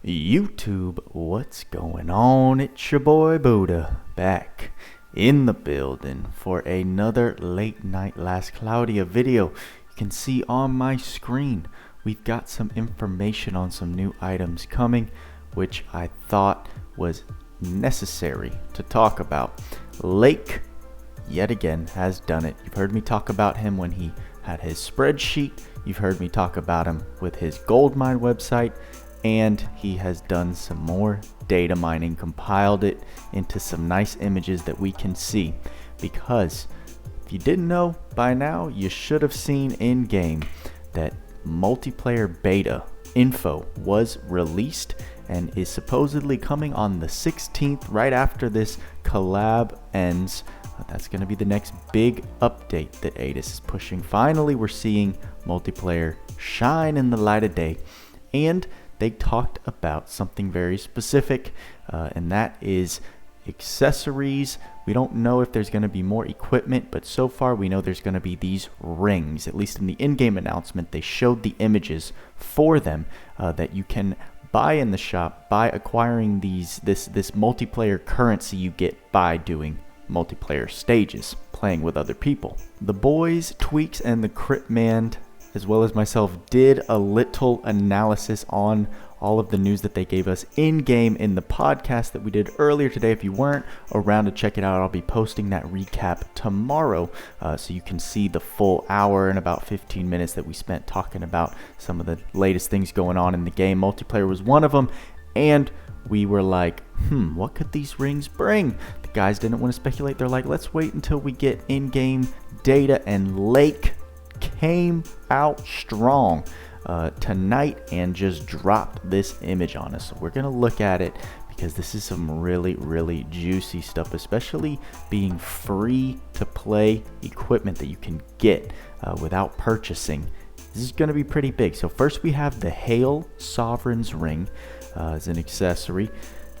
YouTube, what's going on? It's your boy Buddha, back in the building for another late night Last Cloudia video. You can see on my screen, we've got some information on some new items coming, which I thought was necessary to talk about. Lake, yet again, has done it. You've heard me talk about him when he had his spreadsheet. You've heard me talk about him with his gold mine website. And he has done some more data mining, compiled it into some nice images that we can see. Because if you didn't know by now, you should have seen in game that multiplayer beta info was released and is supposedly coming on the 16th, right after this collab ends. That's going to be the next big update that Aidis is pushing. Finally, we're seeing multiplayer shine in the light of day. And they talked about something very specific, and that is accessories. We don't know if there's going to be more equipment, but so far we know there's going to be these rings. At least in the in-game announcement, they showed the images for them that you can buy in the shop by acquiring this multiplayer currency you get by doing multiplayer stages, playing with other people. The boys, Tweaks, and the Crit Man, as well as myself, did a little analysis on all of the news that they gave us in-game in the podcast that we did earlier today. If you weren't around to check it out, I'll be posting that recap tomorrow, so you can see the full hour and about 15 minutes that we spent talking about some of the latest things going on in the game. Multiplayer was one of them, and we were like, what could these rings bring? The guys didn't want to speculate. They're like, let's wait until we get in-game data, and Lake came out strong tonight and just dropped this image on us. So we're gonna look at it because this is some really juicy stuff, especially being free to play equipment that you can get without purchasing. This is gonna be pretty big. So first we have the Hail Sovereign's Ring as an accessory.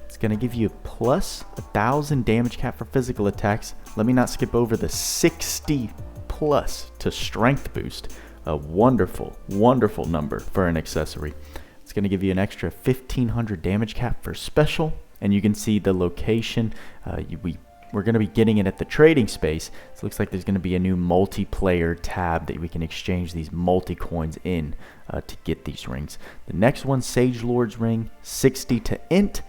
It's gonna give you plus 1,000 damage cap for physical attacks. Let me not skip over the 60 plus to strength boost. A wonderful number for an accessory. It's going to give you an extra 1,500 damage cap for special, and you can see the location. We're going to be getting it at the trading space. So it looks like there's going to be a new multiplayer tab that we can exchange these multi-coins in to get these rings. The next one, Sage Lord's Ring, 60 to int,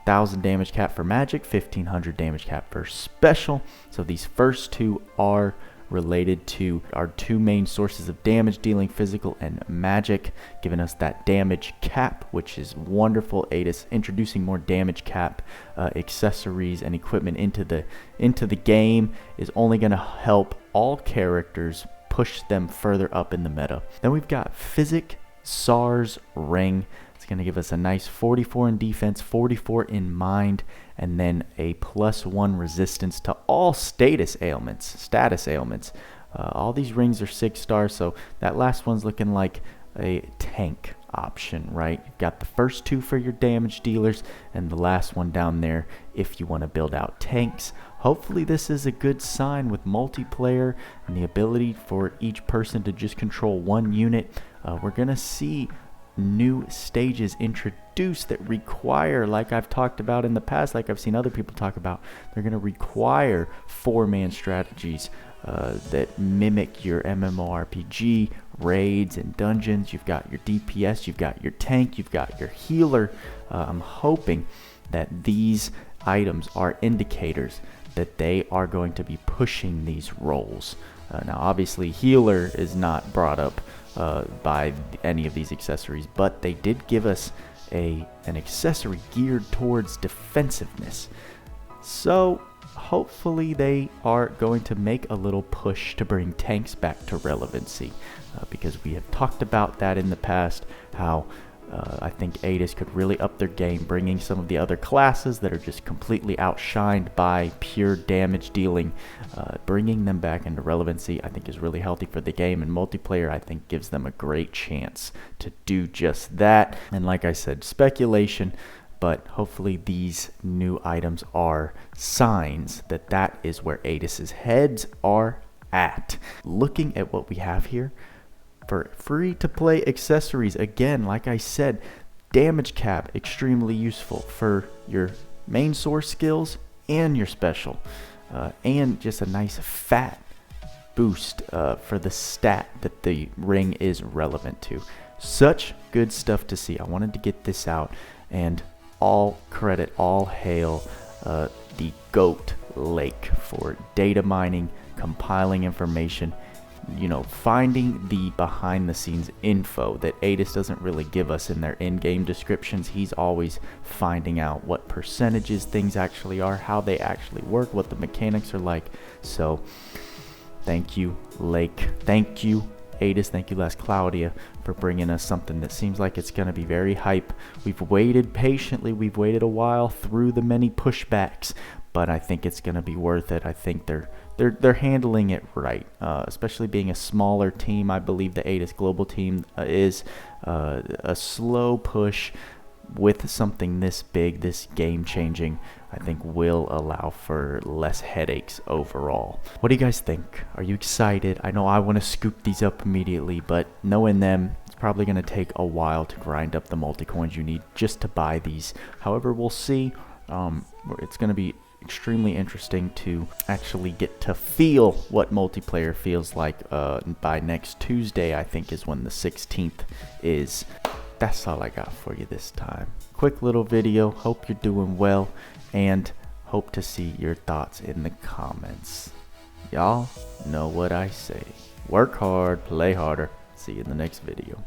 1,000 damage cap for magic, 1,500 damage cap for special. So these first two are related to our two main sources of damage dealing, physical and magic, giving us that damage cap, which is wonderful. Aidis introducing more damage cap accessories and equipment into the game is only going to help all characters, push them further up in the meta. Then we've got Physic SAR's Ring. It's going to give us a nice 44 in defense, 44 in mind, and then a +1 resistance to all status ailments. All these rings are 6 stars, so that last one's looking like a tank option, right? You've got the first two for your damage dealers, and the last one down there if you want to build out tanks. Hopefully this is a good sign with multiplayer and the ability for each person to just control one unit. We're going to see new stages introduced that require, like I've talked about in the past, like I've seen other people talk about, they're going to require 4-man strategies that mimic your MMORPG raids and dungeons. You've got your DPS, you've got your tank, you've got your healer. I'm hoping that these items are indicators that they are going to be pushing these roles. Now obviously healer is not brought up by any of these accessories, but they did give us an accessory geared towards defensiveness. So hopefully they are going to make a little push to bring tanks back to relevancy, because we have talked about that in the past, how I think Aidis could really up their game, bringing some of the other classes that are just completely outshined by pure damage dealing, bringing them back into relevancy, I think is really healthy for the game, and multiplayer I think gives them a great chance to do just that. And like I said, speculation, but hopefully these new items are signs that that is where Aidis's heads are at. Looking at what we have here, for free-to-play accessories, again, like I said, damage cap, extremely useful for your main source skills and your special. And just a nice fat boost for the stat that the ring is relevant to. Such good stuff to see. I wanted to get this out, and all credit, all hail the GOAT Lake for data mining, compiling information, you know, finding the behind the scenes info that Aidis doesn't really give us in their in-game descriptions. He's always finding out what percentages things actually are, how they actually work, what the mechanics are like. So thank you, Lake. Thank you, Aidis. Thank you, Cloudia, for bringing us something that seems like it's going to be very hype. We've waited patiently. We've waited a while through the many pushbacks, but I think it's going to be worth it. I think they're handling it right, especially being a smaller team. I believe the Aidis global team is a slow push with something this big, this game-changing. I think will allow for less headaches overall. What do you guys think? Are you excited? I know I want to scoop these up immediately, but knowing them, it's probably going to take a while to grind up the multi-coins you need just to buy these. However, we'll see. It's going to be extremely interesting to actually get to feel what multiplayer feels like by next Tuesday, I think is when the 16th is. That's all I got for you this time. Quick little video. Hope you're doing well, and hope to see your thoughts in the comments. Y'all know what I say. Work hard, play harder. See you in the next video.